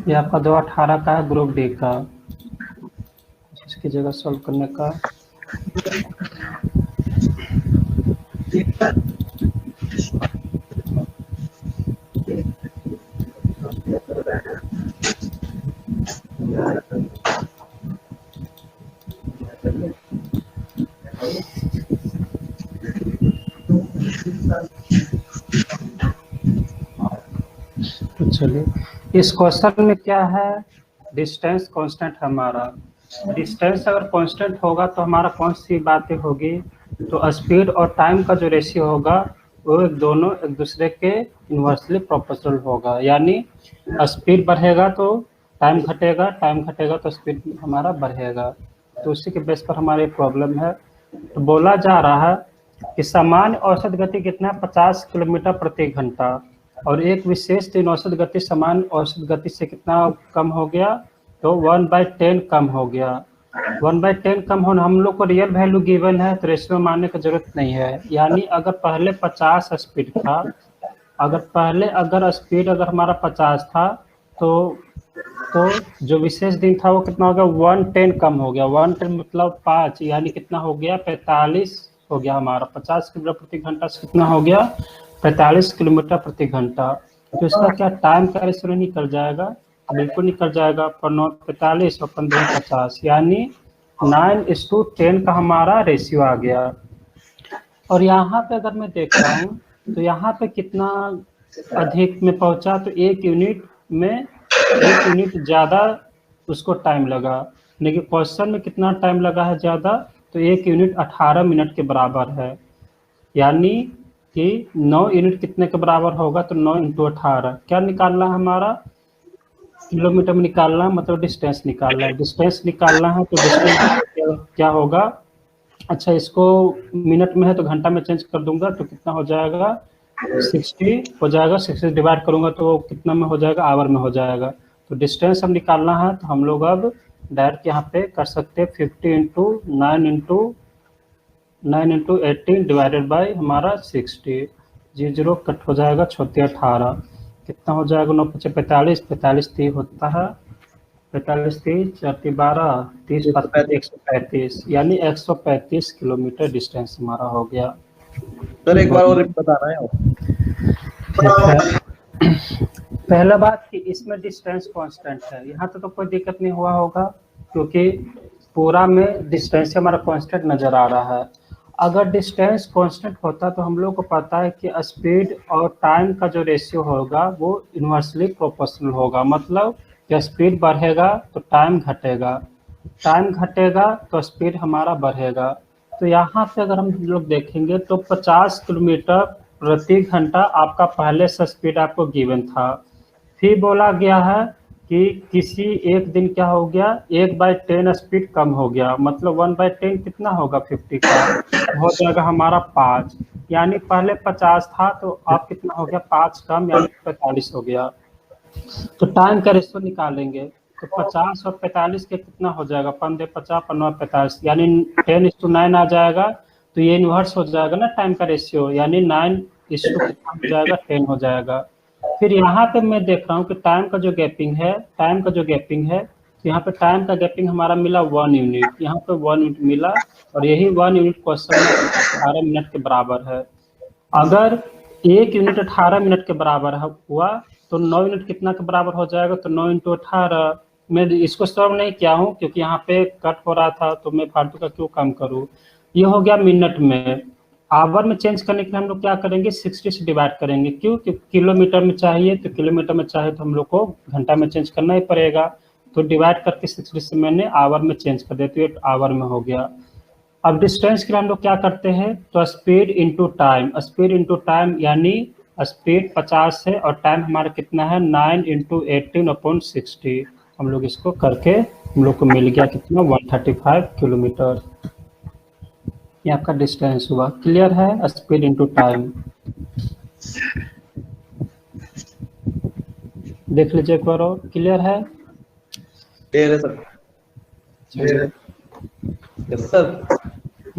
ये आपका 218 का है, ग्रुप डी का। इसकी जगह सॉल्व करने का तो चलिए, इस क्वेश्चन में क्या है, डिस्टेंस कांस्टेंट हमारा। डिस्टेंस अगर कांस्टेंट होगा तो हमारा कौन सी बातें होगी, तो स्पीड और टाइम का जो रेशियो होगा वो दोनों एक दूसरे के इन्वर्सली प्रोपोर्शनल होगा। यानी स्पीड बढ़ेगा तो टाइम घटेगा, टाइम घटेगा तो स्पीड हमारा बढ़ेगा। तो उसी के बेस पर हमारी प्रॉब्लम है। तो बोला जा रहा है कि सामान्य औसत गति कितना है, 50 किलोमीटर प्रति घंटा, और एक विशेष दिन औसत गति सामान्य औसत गति से कितना कम हो गया, तो 1/10 कम हो गया। 1/10 कम होना, हम लोग को रियल वैल्यू गिवन है तो रेशियो मानने की जरूरत नहीं है। यानी अगर पहले 50 स्पीड था, अगर स्पीड अगर हमारा 50 था, तो जो विशेष दिन था वो कितना हो गया, 110 कम हो गया। 110 मतलब 5, यानी कितना हो गया, 45 हो गया हमारा। 50 किलोमीटर प्रति घंटा से कितना हो गया, 45 किलोमीटर प्रति घंटा। तो इसका क्या टाइम का रेशियो निकल जाएगा, बिल्कुल निकल जाएगा। 45 और 15 50, यानी 9:10 का हमारा रेशियो आ गया। और यहाँ पे अगर मैं देख रहा हूँ तो यहाँ पे कितना अधिक में पहुंचा, तो 1 यूनिट ज़्यादा उसको टाइम लगा। लेकिन क्वेश्चन में कितना टाइम लगा है ज़्यादा, तो 1 यूनिट 18 मिनट के बराबर है। यानी कि 9 यूनिट कितने के बराबर होगा, तो 9 × 18 क्या निकालना है हमारा, किलोमीटर में निकालना है, मतलब डिस्टेंस निकालना है। डिस्टेंस निकालना है तो डिस्टेंस क्या होगा, अच्छा इसको मिनट में है तो घंटा में चेंज कर दूंगा, तो कितना हो जाएगा, 60 हो जाएगा। 60 डिवाइड करूंगा तो कितना में हो जाएगा, आवर में हो जाएगा। तो डिस्टेंस हम निकालना है तो हम लोग अब डायरेक्ट यहाँ पे कर सकते हैं, 50 × 9 × 18 डिवाइडेड बाई हमारा 60। 0 कट हो जाएगा, 6 18 कितना हो जाएगा, 9 × 5 45, 45 30 होता है, 45 30 4 12 30 135, यानी 135 किलोमीटर डिस्टेंस हमारा हो गया। सर एक बार और बताना है। ठीक है, पहला बात कि इसमें डिस्टेंस कांस्टेंट है, यहाँ तो कोई दिक्कत नहीं हुआ होगा क्योंकि पूरा में डिस्टेंस हमारा कांस्टेंट नजर आ रहा है। अगर डिस्टेंस कांस्टेंट होता तो हम लोग को पता है कि स्पीड और टाइम का जो रेशियो होगा वो इन्वर्सली प्रोपोर्शनल होगा। मतलब कि स्पीड बढ़ेगा तो टाइम घटेगा, टाइम घटेगा तो स्पीड हमारा बढ़ेगा। तो यहाँ पे अगर हम लोग देखेंगे तो 50 किलोमीटर प्रति घंटा आपका पहले से स्पीड आपको गिवन था। फिर बोला गया है कि किसी एक दिन क्या हो गया, 1/10 स्पीड कम हो गया, मतलब 1/10 कितना होगा, 50 का हो जाएगा हमारा 5। यानी पहले 50 था तो अब कितना हो गया, 5 कम, यानी 45 हो गया। तो टाइम का रेशियो निकालेंगे तो 50 और 45 के कितना हो जाएगा, 15 50 15 45, यानी 10:9 आ जाएगा। तो ये इन्वर्स हो जाएगा ना टाइम का रेशियो, यानी 9:, कितना हो जाएगा, 10 हो जाएगा। फिर यहाँ पे मैं देख रहा हूँ कि टाइम का जो गैपिंग है, तो यहाँ पे टाइम का गैपिंग हमारा मिला 1 यूनिट, यहाँ पे 1 यूनिट मिला, और यही 1 यूनिट क्वेश्चन में 18 मिनट के बराबर है। अगर 1 यूनिट 18 मिनट के बराबर हुआ तो 9 यूनिट कितना के बराबर हो जाएगा, तो 9 × 18। मैं इसको सॉल्व नहीं किया हूँ क्योंकि यहाँ पे कट हो रहा था, तो मैं फालतू का क्यों काम करूँ। ये हो गया मिनट में। आवर में चेंज करने के लिए हम लोग क्या करेंगे, 60 से डिवाइड करेंगे। क्यों, क्योंकि किलोमीटर में चाहिए, तो किलोमीटर में चाहे तो हम लोग को घंटा में चेंज करना ही पड़ेगा। तो डिवाइड करके 60 से मैंने आवर में चेंज कर दिया, तो ये आवर में हो गया। अब डिस्टेंस के लिए हम लोग क्या करते हैं, तो स्पीड इंटू टाइम, यानी स्पीड 50 है और टाइम हमारा कितना है, 9 × 18/60। हम लोग इसको करके हम लोग को मिल गया कितना, 135 किलोमीटर। ये आपका डिस्टेंस हुआ। क्लियर है, स्पीड इंटू टाइम। देख लीजिए एक बार और, क्लियर है सर? Yes sir.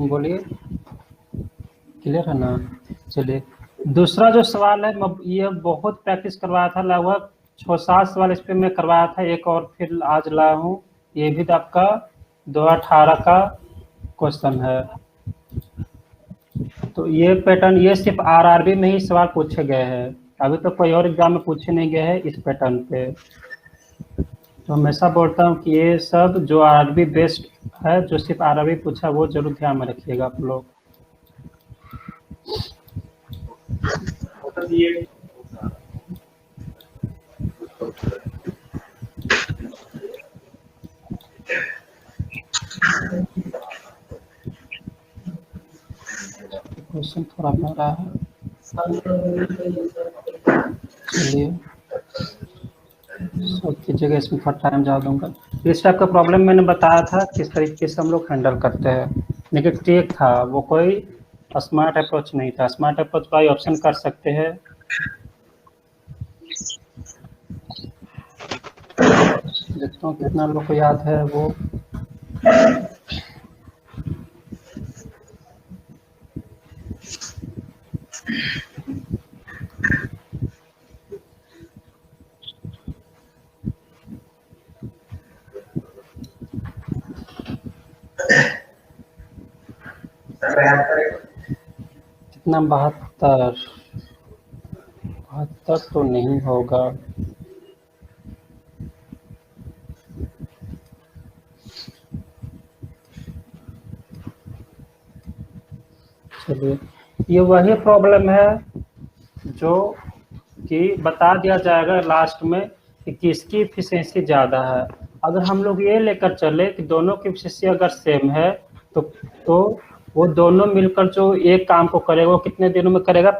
बोलिए, क्लियर है ना। चलिए दूसरा जो सवाल है ये बहुत प्रैक्टिस करवाया था, लगभग 6-7 सवाल इस पे मैं करवाया था, एक और फिर आज लाया हूँ। ये भी आपका 2018 का क्वेश्चन है। तो ये पैटर्न ये सिर्फ आरआरबी में ही सवाल पूछे गए हैं, अभी तो कोई और एग्जाम में पूछे नहीं गए हैं इस पैटर्न पे। तो हमेशा बोलता हूँ कि ये सब जो आरआरबी बेस्ड है, जो सिर्फ आरआरबी पूछा, वो जरूर ध्यान में रखिएगा आप लोग। क्वेश्चन थोड़ा बड़ा है, चलिए सब कीजिएगा, इसमें थोड़ा टाइम ज़्यादा दूंगा। इस टाइप का प्रॉब्लम मैंने बताया था किस तरीके से हम लोग हैंडल करते हैं, लेकिन ठीक था, वो कोई स्मार्ट अप्रोच नहीं था। स्मार्ट अप्रोच का ऑप्शन कर सकते हैं। देखता हूँ कितना लोग को याद है वो। कितना 72 तो नहीं होगा। चलिए, ये वही प्रॉब्लम है जो कि बता दिया जाएगा लास्ट में कि किसकी एफिशिएंसी ज़्यादा है। अगर हम लोग ये लेकर चले कि दोनों की एफिशिएंसी अगर सेम है तो वो दोनों मिलकर जो एक काम को करेगा वो कितने दिनों में करेगा?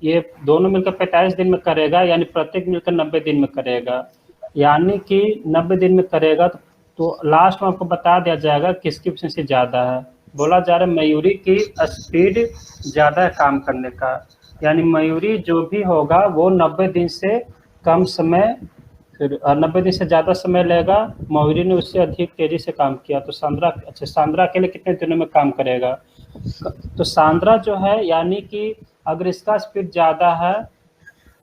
ये दोनों मिलकर 45 दिन में करेगा, यानी प्रत्येक मिलकर 90 दिन में करेगा, यानी कि 90 दिन में करेगा। तो लास्ट में आपको बता दिया जाएगा किसकी एफिशिएंसी ज़्यादा है। बोला जा रहा है मयूरी की स्पीड ज़्यादा है काम करने का, यानी मयूरी जो भी होगा वो 90 दिन से कम समय, फिर 90 दिन से ज़्यादा समय लेगा। मयूरी ने उससे अधिक तेज़ी से काम किया। तो सांद्रा के लिए कितने दिनों में काम करेगा? तो सांद्रा जो है, यानी कि अगर इसका स्पीड ज़्यादा है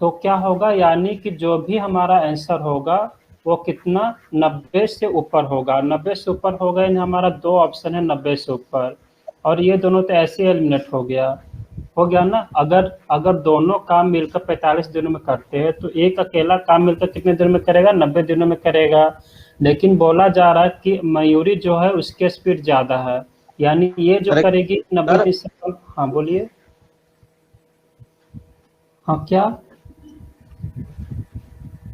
तो क्या होगा, यानी कि जो भी हमारा आंसर होगा वो कितना 90 से ऊपर होगा। 90 से ऊपर होगा, यानी हमारा 2 ऑप्शन है 90 से ऊपर, और ये दोनों तो ऐसे एलिमिनेट हो गया ना। अगर दोनों काम मिलकर 45 दिनों में करते हैं तो एक अकेला काम मिलकर कितने दिनों में करेगा? 90 दिनों में करेगा। लेकिन बोला जा रहा है कि मयूरी जो है उसके स्पीड ज़्यादा है, यानी ये जो करेगी 90 दिन से कम। हाँ बोलिए। हाँ क्या?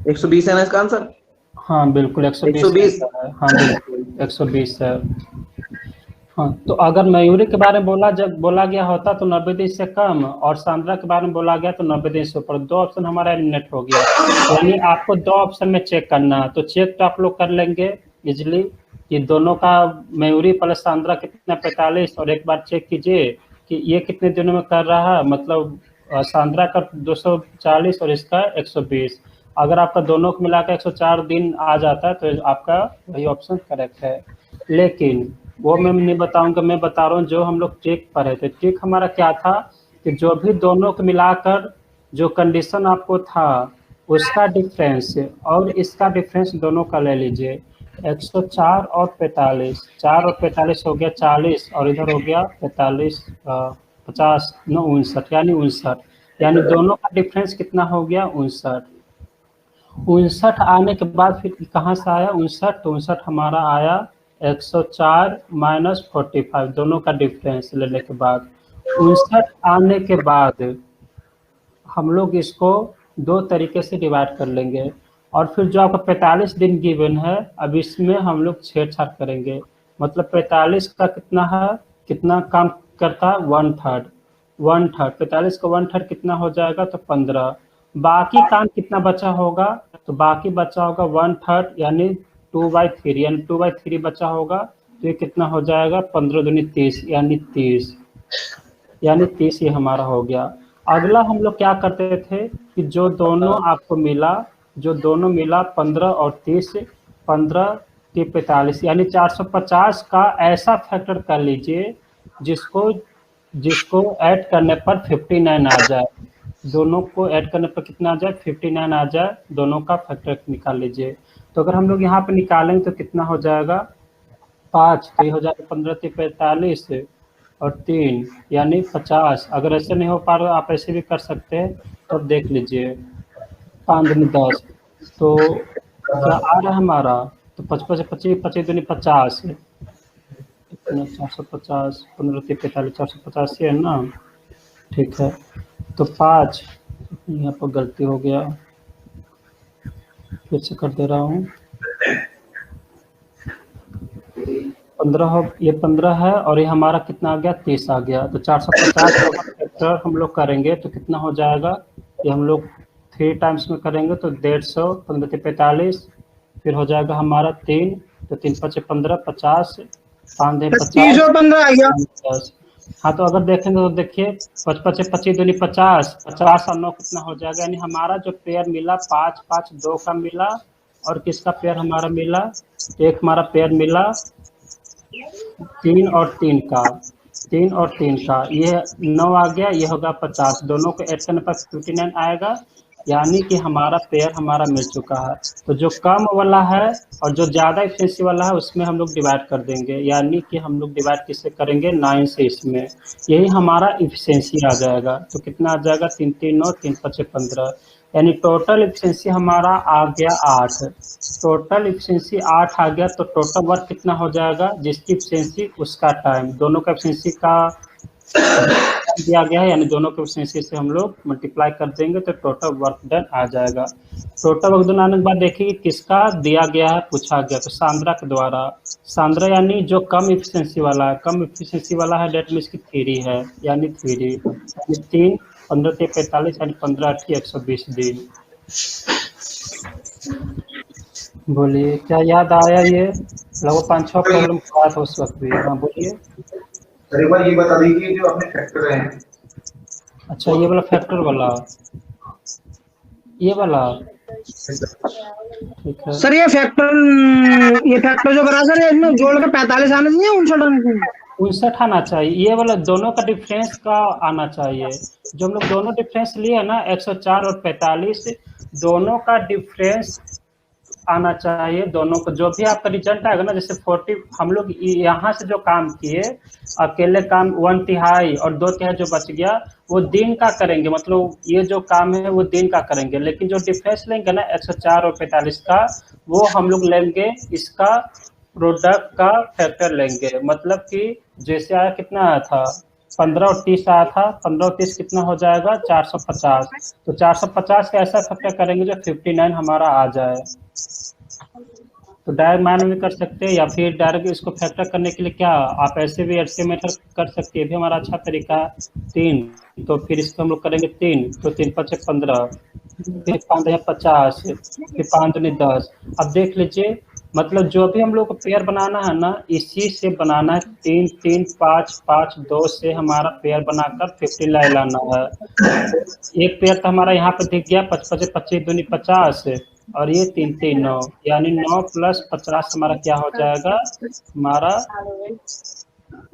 120 है ना इसका आंसर? हाँ बिल्कुल 120 है। हाँ बिल्कुल 120 है। हाँ, तो अगर मयूरी के बारे में बोला गया होता तो 90 दिन से कम, और सांद्रा के बारे में बोला गया तो 90 दिन से ऊपर। 2 ऑप्शन हमारा एलिमिनेट हो गया, यानी आपको 2 ऑप्शन में चेक करना है। तो चेक तो आप लोग कर लेंगे इजिली, ये दोनों का मयूरी प्लस सांद्रा कितना 45, और एक बार चेक कीजिए कि ये कितने दिनों में कर रहा है। मतलब सांद्रा का 240 और इसका 120। अगर आपका दोनों को मिलाकर 104 दिन आ जाता है तो आपका वही ऑप्शन करेक्ट है। लेकिन वो मैं नहीं बताऊंगा, मैं बता रहा हूँ जो हम लोग ट्रिक पढ़े थे। ट्रिक हमारा क्या था कि जो भी दोनों को मिलाकर जो कंडीशन आपको था उसका डिफरेंस और इसका डिफरेंस दोनों का ले लीजिए। 104 और 45, 4 और 45 हो गया 40, और इधर हो गया 45 50 9 59, यानी 59, यानी दोनों का डिफरेंस कितना हो गया? 59। 59 आने के बाद फिर कहाँ से आया 59? तो 59 हमारा आया 104 माइनस 45, दोनों का डिफरेंस लेने के बाद। 59 आने के बाद हम लोग इसको 2 तरीके से डिवाइड कर लेंगे, और फिर जो आपका 45 दिन गिवन है, अब इसमें हम लोग छेड़छाड़ करेंगे। मतलब 45 का कितना है, कितना काम करता है? 1/3। 1/3 45 का 1/3 कितना हो जाएगा? तो 15। बाकी काम कितना बचा होगा? तो बाकी बचा होगा 1/3, यानी 2/3, यानी 2/3 बचा होगा। तो ये कितना हो जाएगा? 15 दूनी 30, यानी 30, यानी 30 ये हमारा हो गया। अगला हम लोग क्या करते थे कि जो दोनों आपको मिला, जो दोनों मिला 15 और 30, 15 के 45, यानी 450 का ऐसा फैक्टर कर लीजिए जिसको ऐड करने पर 59 आ जाए। दोनों को ऐड करने पर कितना आ जाए 59 आ जाए, दोनों का फैक्टर निकाल लीजिए। तो अगर हम लोग यहाँ पे निकालेंगे तो कितना हो जाएगा 5, तो ये हो जाएगा 15 × 45 और 3 यानी 50। अगर ऐसे नहीं हो पा रहा आप ऐसे भी कर सकते हैं, तो अब देख लीजिए 5 दूनी 10, तो क्या आ रहा है हमारा, तो 55 से 25, 25 दूनी 50, इतना 450, 15 × 45, 450 है ना। ठीक है, तो 5, यहाँ पर गलती हो गया, फिर से कर दे रहा हूँ। 15 हो, ये 15 है और ये हमारा कितना आ गया 30 आ गया। तो 450 का फैक्टर हम लोग करेंगे तो कितना हो जाएगा, ये हम लोग 3 टाइम्स में करेंगे तो 150, 15 × 45, फिर हो जाएगा हमारा 3, तो 3 × 5 = 15, 50, 5 × 30 50, और 15 आ गया। 10। हाँ, तो अगर देखेंगे तो देखिए 55 से 25 दूनी 50, 50 और 9 कितना हो जाएगा, यानी हमारा जो पेयर मिला 5, 5, 2 का मिला, और किसका पेयर हमारा मिला, एक हमारा पेयर मिला 3 और 3 का, 3 और 3 का, ये 9 आ गया, ये होगा 50, दोनों को ऐड करने पर 59 आएगा, यानी कि हमारा पेयर हमारा मिल चुका है। तो जो कम वाला है और जो ज़्यादा एफिशिएंसी वाला है उसमें हम लोग डिवाइड कर देंगे, यानी कि हम लोग डिवाइड किससे करेंगे 9 से, इसमें यही हमारा एफिशिएंसी आ जाएगा। तो कितना आ जाएगा 3, 3, 9, 3, 5, 15, यानी टोटल एफिशिएंसी हमारा आ गया 8। टोटल एफिशिएंसी 8 आ गया, तो टोटल वर्क कितना हो जाएगा, जिसकी एफिशिएंसी उसका टाइम, दोनों का एफिशिएंसी का दिया गया है, यानी दोनों को एफिशिएंसी से हम लोग मल्टीप्लाई कर देंगे तो टोटल वर्क डन आ जाएगा। टोटल वर्क डन आने के बाद देखिए किसका दिया गया है, पूछा गया, तो सांद्रा के द्वारा। सांद्रा यानी जो कम एफिशिएंसी वाला है, कम एफिशिएंसी वाला है, डेट मीन्स की 3 है, यानी 3, यानी 3, 15 × 45 यानी 15 × 120 दिन। बोलिए क्या याद आया, ये लगभग 5-6 प्रॉब्लम हुआ था उस वक्त भी। हाँ बोलिए। सर एक बार ये बता दीजिए जो अपने फैक्टर हैं। अच्छा, ये वाला फैक्टर वाला, ये वाला, ठीक है सर ये फैक्टर जो करा सर, इसमें जोड़ के 45 आने चाहिए 59 आने चाहिए। 59 आना चाहिए, ये वाला दोनों का डिफरेंस का आना चाहिए। जो हम लोग दोनों डिफरेंस लिए ना 104 और 45, दोनों का डिफरेंस आना चाहिए। दोनों को जो भी आपका रिजल्ट आएगा ना, जैसे 40 हम लोग यहाँ से जो काम किए अकेले काम 1/3 और 2/3 जो बच गया वो दिन का करेंगे, मतलब ये जो काम है वो दिन का करेंगे, लेकिन जो डिफरेंस लेंगे ना 104 और 45 का, वो हम लोग लेंगे इसका प्रोडक्ट का फैक्टर लेंगे। मतलब कि जैसे आया कितना आया था 15 और 30 आया था, 15 और 30 कितना हो जाएगा 450, तो 450 का ऐसा फैक्टर करेंगे जो 59 हमारा आ जाए। तो डायरेक्ट मान में कर सकते हैं, या फिर डायरेक्ट इसको फैक्टर करने के लिए क्या आप ऐसे भी एस्टिमेटर कर सकते हैं, भी हमारा अच्छा तरीका है। 3, तो फिर इसको हम लोग करेंगे 3, तो 3 × 5 = 15, फिर 5 × 50, फिर 5 दूनी 10। अब देख लीजिए, मतलब जो भी हम लोग को पेयर बनाना है ना, इसी से बनाना है, 3, 3, 5, 5, 2 से हमारा पेयर बनाकर 50 लाना है। एक पेयर तो हमारा यहाँ पे दिख गया 55 से 25 दूनी 50, और ये 3, 3, 9, यानी 9 + 50 हमारा क्या हो जाएगा, हमारा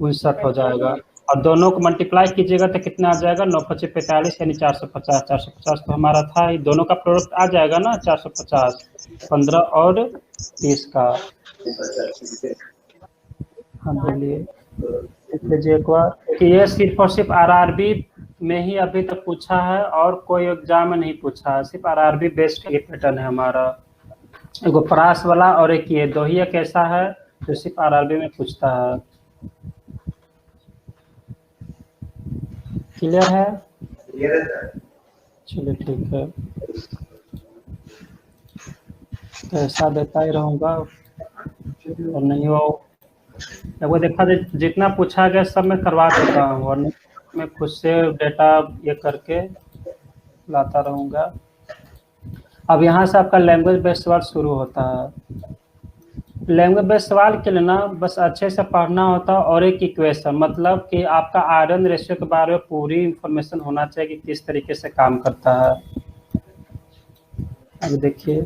59 हो जाएगा। और दोनों को मल्टीप्लाई कीजिएगा तो कितना आ जाएगा 9 × 5 = 45, यानी 450। 450 तो हमारा था ही, दोनों का प्रोडक्ट आ जाएगा ना 450, 15 और 30 का। हाँ बोलिए। देख लीजिए एक बार कि ये सिर्फ और सिर्फ आरआरबी में ही अभी तक पूछा है, और कोई एग्जाम में नहीं पूछा है, सिर्फ आरआरबी बेस्ड ये पैटर्न है हमारा। एगो परास वाला और एक ये, दो ही एक ऐसा है जो सिर्फ आरआरबी में पूछता है। क्लियर है? चलिए ठीक है, तो ऐसा देता ही रहूँगा, और नहीं हो वो देखा जितना पूछा गया सब मैं करवा चुका हूँ, और मैं खुद से डेटा ये करके लाता रहूँगा। अब यहाँ से आपका लैंग्वेज बेस्ड सवाल शुरू होता है। लैंग्वेज बेस्ड सवाल के लिए ना बस अच्छे से पढ़ना होता है, और एक इक्वेशन, मतलब कि आपका आयरन रेशियो के बारे में पूरी इंफॉर्मेशन होना चाहिए कि किस तरीके से काम करता है। अब देखिए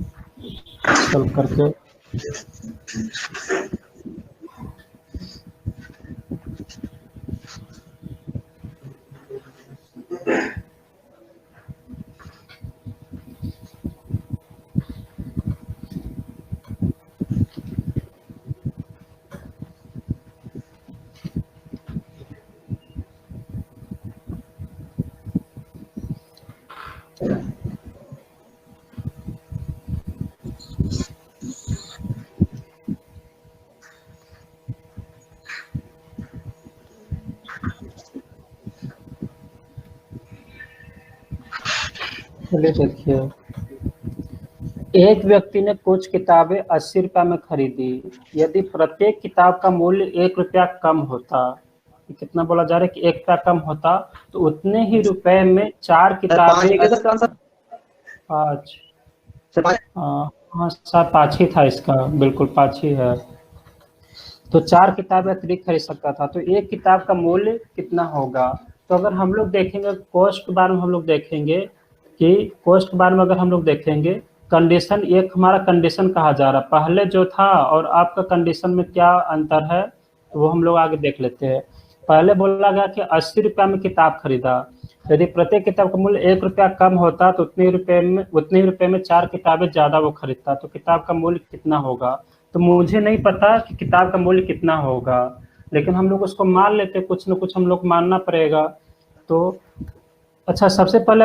सॉल्व करके, चलिए देखिए, एक व्यक्ति ने कुछ किताबें 80 रुपया में खरीदी। यदि प्रत्येक किताब का मूल्य 1 रुपया कम होता, कितना बोला जा रहा है कि 1 रुपया कम होता, तो उतने ही रुपए में 4 किताबें। सर कौन सा? 5। सर 5। हाँ सर 5 ही था इसका, बिल्कुल 5 ही है। तो 4 किताबें अतिरिक्त खरीद सकता था, तो एक किताब का मूल्य कितना होगा? तो अगर हम लोग देखेंगे कॉस्ट के बारे में, हम लोग देखेंगे कि कॉस्ट के बारे में अगर हम लोग देखेंगे, कंडीशन एक हमारा कंडीशन कहा जा रहा है, पहले जो था और आपका कंडीशन में क्या अंतर है, तो वो हम लोग आगे देख लेते हैं। पहले बोला गया कि 80 रुपया में किताब खरीदा। यदि प्रत्येक किताब का मूल्य 1 रुपया कम होता तो उतने ही रुपए में 4 किताबें ज्यादा वो खरीदता, तो किताब का मूल्य कितना होगा? तो मुझे नहीं पता कि किताब का मूल्य कितना होगा, लेकिन हम लोग उसको मान लेते, कुछ न कुछ हम लोग मानना पड़ेगा। तो अच्छा, सबसे पहले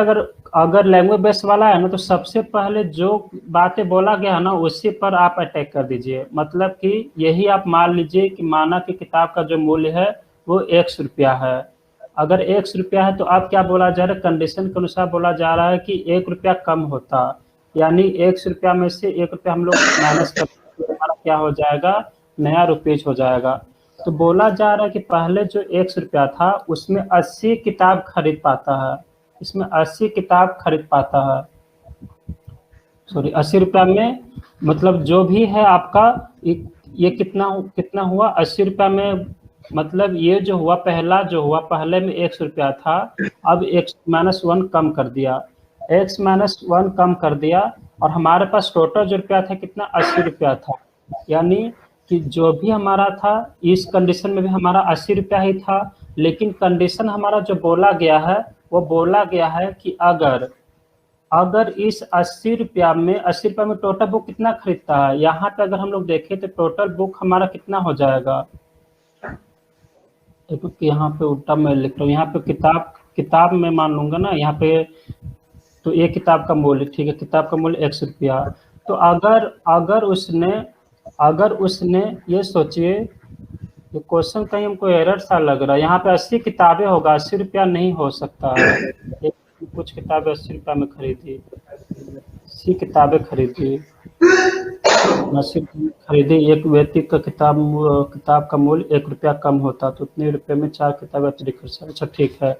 अगर लैंग्वेज बेस वाला है ना, तो सबसे पहले जो बातें बोला गया है ना, उसी पर आप अटैक कर दीजिए। मतलब कि यही आप मान लीजिए कि माना कि किताब का जो मूल्य है वो 100 रुपया है। अगर 100 रुपया है तो आप क्या बोला जा रहा है, कंडीशन के अनुसार बोला जा रहा है कि 1 रुपया कम होता, यानी 100 रुपया में से 1 रुपया हम लोग माइनस कर, हमारा क्या हो जाएगा, नया रुपीज हो जाएगा। तो बोला जा रहा है कि पहले जो 100 रुपया था उसमें 80 किताब खरीद पाता है, इसमें 80 किताब खरीद पाता है। सॉरी, 80 रुपया में मतलब जो भी है आपका, ये कितना हुआ 80 रुपया में, मतलब ये जो हुआ पहला जो हुआ, पहले में 100 रुपया था, अब x-1 कम कर दिया, x-1 कम कर दिया, और हमारे पास टोटल जो रुपया था कितना, 80 रुपया था। यानी कि जो भी हमारा था इस कंडीशन में भी हमारा 80 रुपया ही था, लेकिन कंडीशन हमारा जो बोला गया है वो बोला गया है कि अगर इस 80 रुपया में टोटल बुक कितना खरीदता है। यहाँ पे अगर हम लोग देखें तो टोटल बुक हमारा कितना हो जाएगा, यहाँ पे उल्टा मैं लिख रहा हूँ, यहाँ पे किताब में मान लूंगा ना, यहाँ पे तो एक किताब का मूल्य, ठीक है, किताब का मूल्य 100 रुपया। तो अगर उसने ये सोचिए, ये क्वेश्चन कहीं हमको एरर सा लग रहा है, यहाँ पे 80 किताबें होगा, 80 रुपया नहीं हो सकता है। कुछ किताबें 80 रुपया में खरीदी, 80 किताबें खरीदी, एक व्यक्ति का किताब का मूल्य 1 रुपया कम होता, तो उतने रुपए में 4 किताबें अतिरिक्त खरीद। अच्छा ठीक है।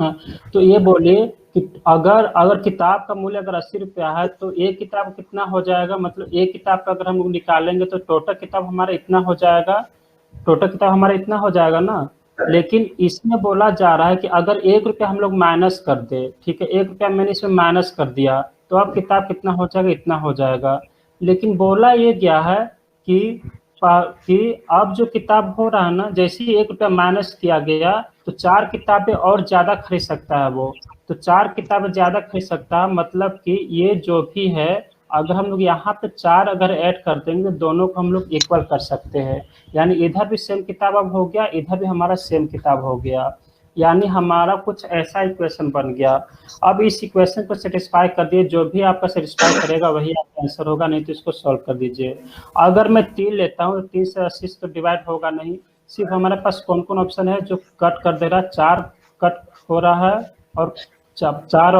हाँ, तो ये बोलिए कि अगर किताब का मूल्य अगर 80 रुपया है तो एक किताब कितना हो जाएगा, मतलब एक किताब का अगर हम लोग निकालेंगे तो टोटल किताब हमारा इतना हो जाएगा, ना। लेकिन इसमें बोला जा रहा है कि अगर 1 रुपया हम लोग माइनस कर दे, ठीक है, 1 रुपया मैंने इसमें माइनस कर दिया, तो अब किताब कितना हो जाएगा, इतना हो जाएगा। लेकिन बोला ये गया है कि अब जो किताब हो रहा है ना, जैसे ही 1 रुपया माइनस किया गया तो 4 किताबें और ज्यादा खरीद सकता है वो, तो 4 किताबें ज्यादा खरीद सकता है, मतलब कि ये जो भी है, अगर हम लोग यहाँ पे 4 अगर ऐड कर देंगे, दोनों को हम लोग इक्वल कर सकते हैं। यानी इधर भी सेम किताब अब हो गया, इधर भी हमारा सेम किताब हो गया, यानी हमारा कुछ ऐसा इक्वेशन बन गया। अब इस इक्वेशन को सेटिस्फाई कर दिए, जो भी आपका सेटिस्फाई करेगा वही आपका आंसर होगा, नहीं तो इसको सॉल्व कर दीजिए। अगर मैं 3 लेता हूँ तो 3 से 80 तो डिवाइड होगा नहीं, सिर्फ हमारे पास कौन कौन ऑप्शन है जो कट कर दे रहा है, 4 कट हो रहा है, और 4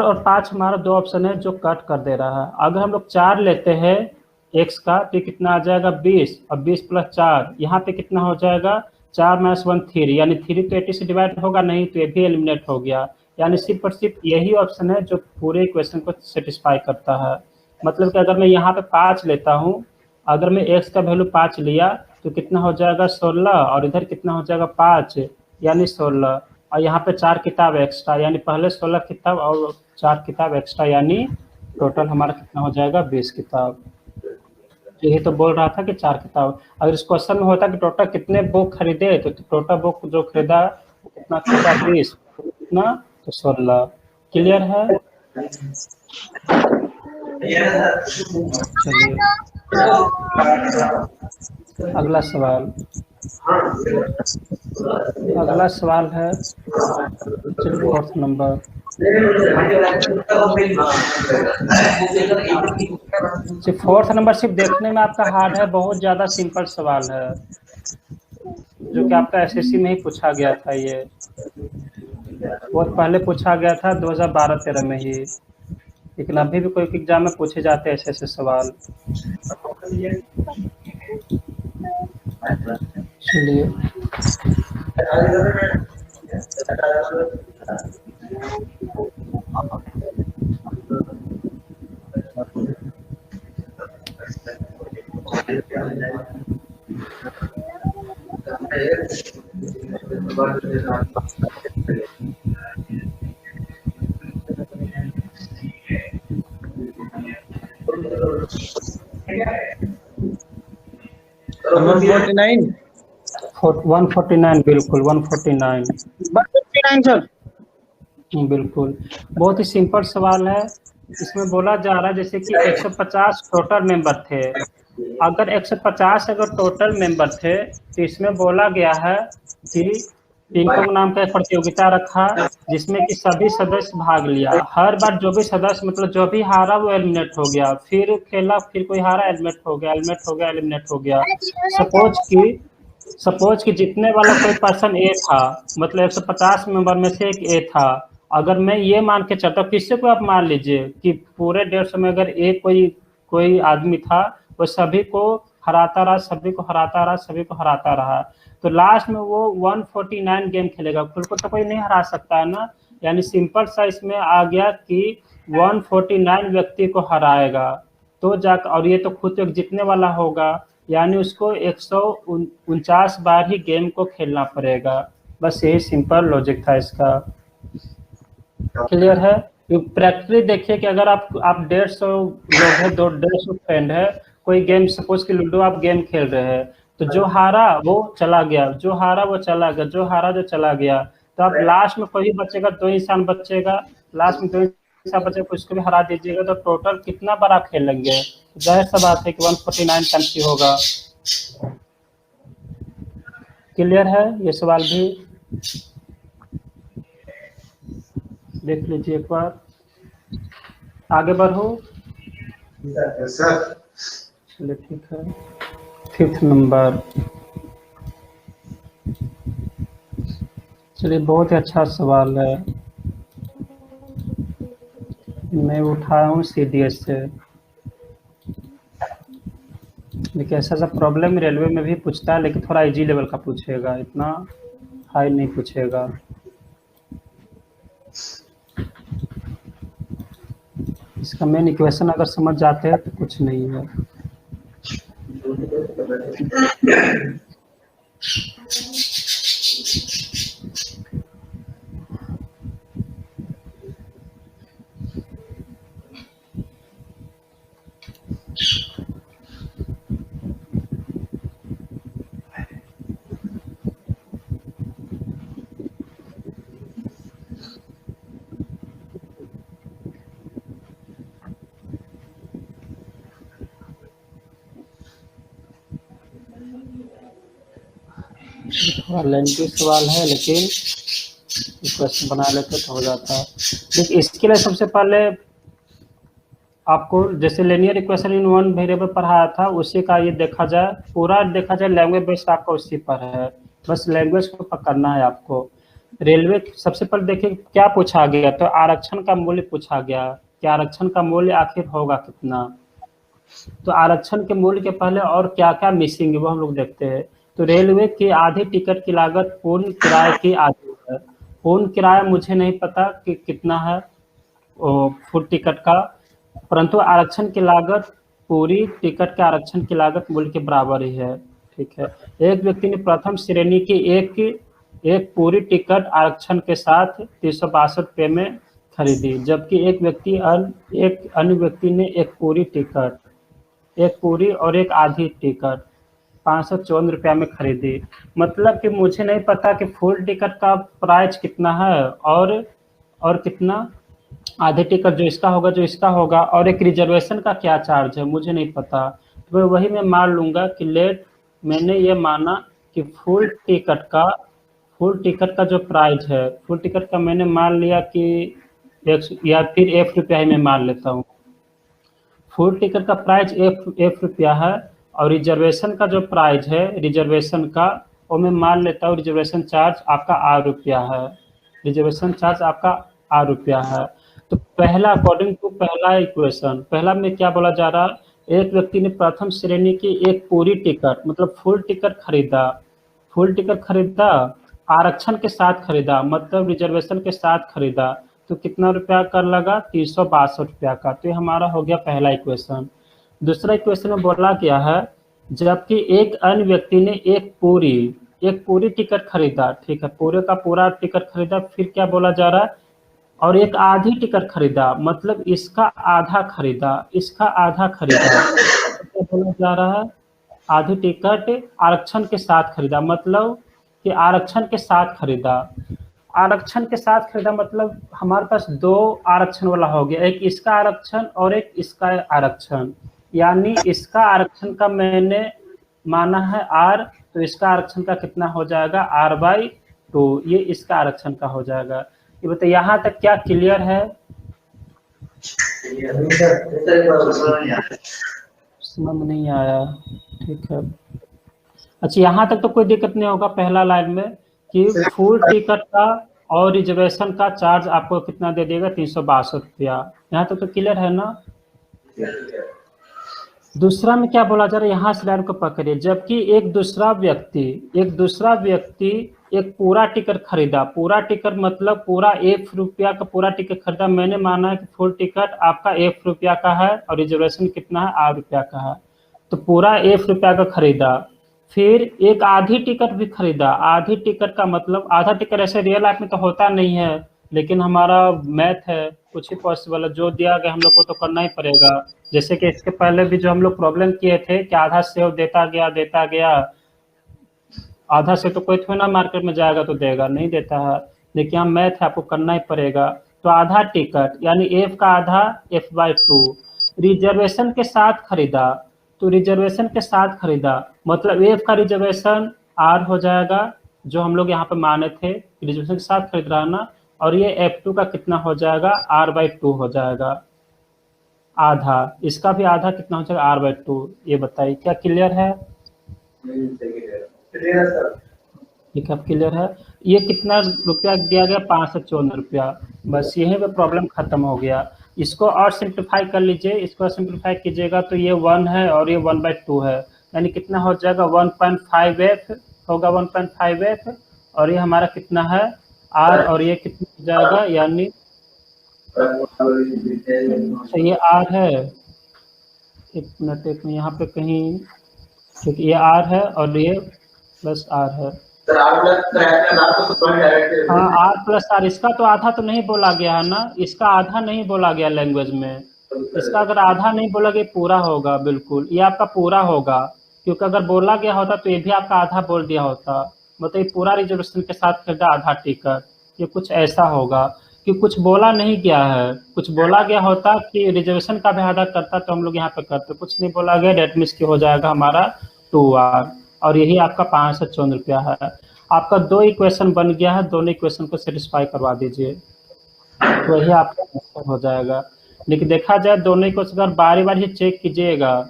और 5 हमारा 2 ऑप्शन है जो कट कर दे रहा है। अगर हम लोग 4 लेते हैं x का तो कितना आ जाएगा 20, और 20 + 4 यहाँ पे कितना हो जाएगा 4 - 1 3, यानी 3 तो 80 से डिवाइड होगा नहीं, तो ये भी एलिमिनेट हो गया। यानी सिर्फ और सिर्फ यही ऑप्शन है जो पूरे इक्वेशन को सेटिस्फाई करता है। मतलब कि अगर मैं यहाँ पे 5 लेता हूँ, अगर मैं x का वैल्यू 5 लिया तो कितना हो जाएगा 16, और इधर कितना हो जाएगा 5 यानी 16, और यहाँ पे 4 किताब एक्स्ट्रा, यानी पहले 16 किताब और 4 किताब एक्स्ट्रा, यानी टोटल हमारा कितना हो जाएगा 20 किताब। यही तो बोल रहा था कि 4 किताब। अगर इस क्वेश्चन में होता कि टोटल कितने बुक खरीदे, तो टोटल बुक जो खरीदा कितना खरीदा 20, कितना तो 16। क्लियर है? चलिए अगला सवाल है, चलिए 4th नंबर। सिर्फ फोर्थ नंबर सिर्फ देखने में आपका हार्ड है, बहुत ज़्यादा सिंपल सवाल है जो कि आपका एसएससी में ही पूछा गया था। ये बहुत पहले पूछा गया था 2012-13 में ही, लेकिन अभी भी कोई एग्जाम में पूछे जाते हैं ऐसे सवाल। चलिए नंबर 49 149 बिल्कुल 149 सर। बिल्कुल, बहुत ही सिंपल सवाल है। इसमें बोला जा रहा है जैसे कि 150 टोटल मेंबर थे। अगर 150 अगर टोटल मेंबर थे तो इसमें बोला गया है कि पिंग पोंग नाम का एक प्रतियोगिता रखा जिसमें कि सभी सदस्य भाग लिया। हर बार जो भी सदस्य मतलब जो भी हारा वो एलिमिनेट हो गया, फिर खेला, फिर कोई हारा एलिमिनेट हो गया, एलिमिनेट हो गया, एलिमिनेट हो गया। सपोज कि जीतने वाला कोई पर्सन ए था, मतलब 150 मेंबर में से एक ए था। अगर मैं ये मान के चलता, किससे को आप मान लीजिए कि पूरे 150 में अगर एक कोई आदमी था, वो सभी को हराता रहा, सभी को हराता रहा, सभी को हराता रहा, तो लास्ट में वो 149 गेम खेलेगा। खुद को तो कोई नहीं हरा सकता है ना, यानी सिंपल सा इसमें आ गया कि 149 व्यक्ति को हराएगा तो जाकर, और ये तो खुद एक जीतने वाला होगा, यानी उसको 149 बार ही गेम को खेलना पड़ेगा। बस यही सिंपल लॉजिक था इसका। क्लियर है? प्रैक्टिकली देखिए कि अगर आप 150 लोग हैं, 150 फ्रेंड है, कोई गेम सपोज कि लूडो आप गेम खेल रहे हैं, तो जो हारा वो चला गया, जो हारा वो चला गया, जो हारा जो चला गया, तो आप लास्ट में कोई बचेगा, 2 इंसान बचेगा, लास्ट में 2 इंसान बचेगा, उसको भी हरा दीजिएगा, तो टोटल कितना बार आप खेलेंगे? जाहिर सा बात है कि 149 टाइम्स ही होगा। क्लियर है? ये सवाल भी देख लीजिए एक बार, आगे बढ़ो। सर चलिए ठीक है। 5th नंबर, चलिए बहुत ही अच्छा सवाल है। मैं उठाया हूँ CDS से, लेकिन ऐसा सा प्रॉब्लम रेलवे में भी पूछता है, लेकिन थोड़ा इजी लेवल का पूछेगा, इतना हाई नहीं पूछेगा। इसका मेन इक्वेशन अगर समझ जाते हैं तो कुछ नहीं है। थोड़ा लेंथी सवाल है, लेकिन इक्वेशन बना लेते तो हो जाता है। देखिए इसके लिए सबसे पहले आपको जैसे linear equation in one variable पढ़ाया था, उसी का ये देखा जाए, पूरा देखा जाए लैंग्वेज बेस्ड आपका उसी पर है, बस लैंग्वेज को पकड़ना है आपको। रेलवे सबसे पहले देखिए क्या पूछा गया, तो आरक्षण का मूल्य पूछा गया कि आरक्षण का मूल्य आखिर होगा कितना। तो आरक्षण के मूल्य के पहले और क्या क्या मिसिंग है वो हम लोग देखते हैं। तो रेलवे की आधी टिकट की लागत पूर्ण किराए की आधी है। पूर्ण किराया मुझे नहीं पता कि कितना है फुल टिकट का, परंतु आरक्षण की लागत पूरी टिकट के आरक्षण की लागत मूल्य के बराबर ही है। ठीक है, एक व्यक्ति ने प्रथम श्रेणी की एक पूरी टिकट आरक्षण के साथ 362 रुपये में खरीदी, जबकि एक अन्य व्यक्ति ने एक पूरी और एक आधी टिकट 554 रुपया में खरीदी। मतलब कि मुझे नहीं पता कि फुल टिकट का प्राइस कितना है और कितना आधी टिकट जो इसका होगा और एक रिजर्वेशन का क्या चार्ज है मुझे नहीं पता। तो वही मैं मान लूँगा कि मैंने ये माना कि फुल टिकट का जो प्राइस है, फुल टिकट का मैंने मान लिया कि या फिर एफ रुपया ही मैं मान लेता हूँ। फुल टिकट का प्राइस एफ रुपया है और रिजर्वेशन का जो प्राइस है रिजर्वेशन का वो मैं मान लेता हूँ रिजर्वेशन चार्ज आपका आर रुपया है। रिजर्वेशन चार्ज आपका आर रुपया है। तो पहला अकॉर्डिंग टू पहला इक्वेशन, पहला में क्या बोला जा रहा है, एक व्यक्ति ने प्रथम श्रेणी की एक पूरी टिकट मतलब फुल टिकट खरीदा, फुल टिकट खरीदा आरक्षण के साथ खरीदा मतलब रिजर्वेशन के साथ खरीदा, तो कितना रुपया कर लगा 362 रुपया का। तो ये हमारा हो गया पहला इक्वेशन। दूसरा इक्वेशन में बोला गया है जबकि एक अन्य व्यक्ति ने एक पूरी टिकट खरीदा, ठीक है, पूरे का पूरा टिकट खरीदा, फिर क्या बोला जा रहा है, और एक आधी टिकट खरीदा मतलब इसका आधा खरीदा, इसका आधा खरीदा, क्या बोला जा रहा है, आधी टिकट आरक्षण के साथ खरीदा मतलब कि आरक्षण के साथ खरीदा। आरक्षण के साथ खरीदा मतलब हमारे पास दो आरक्षण वाला हो गया, एक इसका आरक्षण और एक इसका आरक्षण, यानी इसका आरक्षण का मैंने माना है आर, तो इसका आरक्षण का कितना हो जाएगा r/2, ये इसका आरक्षण का हो जाएगा। ये बताइए यहाँ तक क्या क्लियर है? समझ नहीं आया, ठीक है। अच्छा यहाँ तक तो कोई दिक्कत नहीं होगा पहला लाइन में कि फुल टिकट का और रिजर्वेशन का चार्ज आपको कितना दे देगा 362 रुपया, यहाँ तक तो क्लियर है ना। दूसरा में क्या बोला जा रहा है, यहाँ से लाइन को पकड़िए, जबकि एक दूसरा व्यक्ति एक पूरा टिकट खरीदा, पूरा टिकट मतलब पूरा एफ रुपया का पूरा टिकट खरीदा, मैंने माना है कि फुल टिकट आपका एफ रुपया का है और रिजर्वेशन कितना है आर रुपया का है, तो पूरा एफ रुपया का खरीदा। फिर एक आधी टिकट भी खरीदा, आधी टिकट का मतलब आधा टिकट ऐसे रियल लाइफ में तो होता नहीं है, लेकिन हमारा मैथ है, कुछ ही पॉसिबल है, जो दिया गया हम लोग को तो करना ही पड़ेगा। जैसे कि इसके पहले भी जो हम लोग प्रॉब्लम किए थे कि आधा सेव देता गया, आधा से तो कोई थोड़ा ना मार्केट में जाएगा तो देगा, नहीं देता है, लेकिन यहाँ मैथ है, आपको करना ही पड़ेगा। तो आधा टिकट यानी एफ का आधा f/2, रिजर्वेशन के साथ खरीदा, तो रिजर्वेशन के साथ खरीदा मतलब एफ का रिजर्वेशन आर हो जाएगा, जो हम लोग यहाँ पे माने थे रिजर्वेशन के साथ खरीद रहा है ना, और ये f2 का कितना हो जाएगा r/2 हो जाएगा आधा, इसका भी आधा कितना हो जाएगा r/2। ये बताइए क्या क्लियर है? ठीक है, क्लियर है। ये कितना रुपया दिया गया 554 रुपया, बस यहीं पे प्रॉब्लम खत्म हो गया। इसको और सिंप्लीफाई कर लीजिए, इसको सिंप्लीफाई कीजिएगा तो ये 1 है और ये 1/2 है, यानी कितना हो जाएगा 1.5f होगा, 1.5f, और ये हमारा कितना है r, और ये कितना हो जाएगा यानी तो ये r है, एक मिनट यहाँ पे कहीं, ठीक, ये r है और ये प्लस r है, हाँ r+r, इसका तो आधा तो नहीं बोला गया है ना, इसका आधा नहीं बोला गया लैंग्वेज में, इसका अगर आधा नहीं बोला गया पूरा होगा, बिल्कुल ये आपका पूरा होगा, क्योंकि अगर बोला गया होता तो ये भी आपका आधा बोल दिया होता, मतलब पूरा रिजर्वेशन के साथ खरीदा आधा टिकट, ये कुछ ऐसा होगा कि कुछ बोला नहीं गया है, कुछ बोला गया होता कि रिजर्वेशन का भी आधा करता तो हम लोग यहाँ पे करते, कुछ नहीं बोला गया, डेट मीन्स की हो जाएगा हमारा 2r, और यही आपका 554 रुपया है। आपका 2 इक्वेशन बन गया है, दोनों इक्वेशन को सेटिस्फाई करवा दीजिए तो वही आपका आंसर हो जाएगा। लेकिन देखा जाए दोनों इक्वेशन अगर बारी बारी चेक कीजिएगा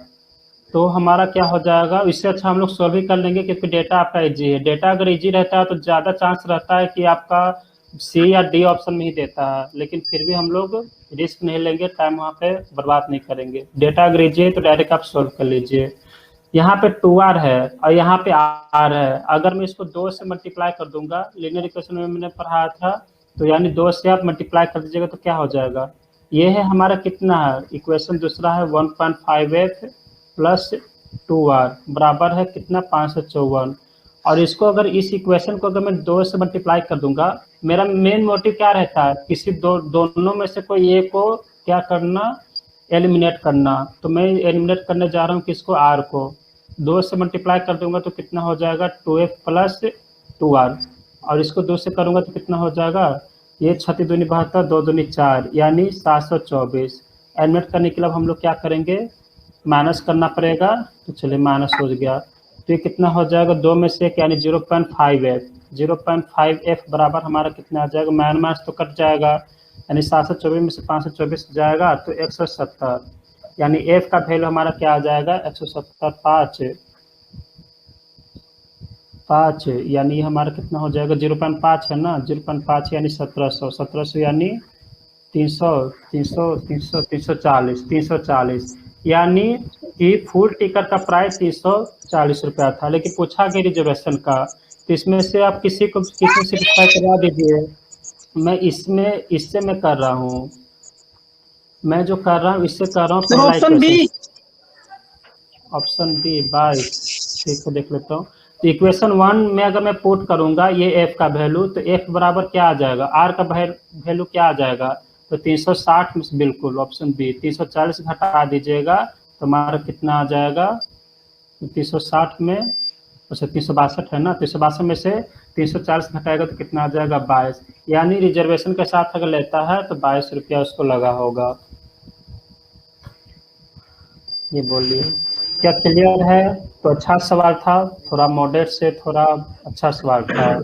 तो हमारा क्या हो जाएगा, इससे अच्छा हम लोग सॉल्व ही कर लेंगे, क्योंकि डेटा आपका इजी है। डेटा अगर इजी रहता है तो ज़्यादा चांस रहता है कि आपका सी या डी ऑप्शन में ही देता है, लेकिन फिर भी हम लोग रिस्क नहीं लेंगे, टाइम वहाँ पे बर्बाद नहीं करेंगे। डेटा अगर इजी है तो डायरेक्ट आप सॉल्व कर लीजिए। यहाँ पे 2r है और यहाँ पे r है, अगर मैं इसको 2 से मल्टीप्लाई कर दूंगा, लीनियर इक्वेशन में मैंने पढ़ाया था, तो यानी 2 से आप मल्टीप्लाई कर दीजिएगा तो क्या हो जाएगा, ये है हमारा कितना है इक्वेशन दूसरा है 1.5f प्लस 2r बराबर है कितना 554, और इसको अगर इस इक्वेशन को अगर मैं 2 से मल्टीप्लाई कर दूंगा, मेरा मेन मोटिव क्या रहता है, किसी दोनों में से कोई एक को क्या करना, एलिमिनेट करना, तो मैं एलिमिनेट करने जा रहा हूँ किसको, r को। 2 से मल्टीप्लाई कर दूंगा तो कितना हो जाएगा 2f प्लस 2r, और इसको 2 से करूंगा तो कितना हो जाएगा, ये 6 दूनी 72, 2 दूनी 4 यानी 724। एलिमिनेट करने के लिए हम लोग क्या करेंगे, माइनस करना पड़ेगा, तो चलिए माइनस हो गया, तो ये कितना हो जाएगा 2 में से 1 यानी 0.5f, 0.5f बराबर हमारा कितना आ जाएगा, माइनस तो कट जाएगा, यानी 724 में से 524 जाएगा तो 170, यानी एफ का वैल्यू हमारा क्या आ जाएगा 170 5 यानी हमारा कितना हो जाएगा 0.5 है ना, 0.5 यानी 1700 यानी 340 यानी कि फुल टिकट का प्राइस 340 रुपया था, लेकिन पूछा गया रिजर्वेशन का, तो इसमें से आप किसी को सिलेक्ट करवा दीजिए। मैं इससे मैं कर रहा हूँ, मैं जो कर रहा हूँ इससे कर रहा हूँ sir option B. Option B 22, ठीक है देख लेता हूँ। तो इक्वेशन 1 में अगर मैं पुट करूंगा ये एफ का वैल्यू, तो एफ बराबर क्या आ जाएगा, आर का वैल्यू क्या आ जाएगा, तो 360 में बिल्कुल ऑप्शन बी 340 घटा दीजिएगा तो हमारा कितना आ जाएगा 360 में, अच्छा 362 है ना, 362 में से 340 घटाएगा तो कितना आ जाएगा 22, यानी रिजर्वेशन के साथ अगर लेता है तो 22 रुपया उसको लगा होगा। ये बोलिए क्या क्लियर है? तो अच्छा सवाल था, थोड़ा मॉडरेट से थोड़ा अच्छा सवाल था।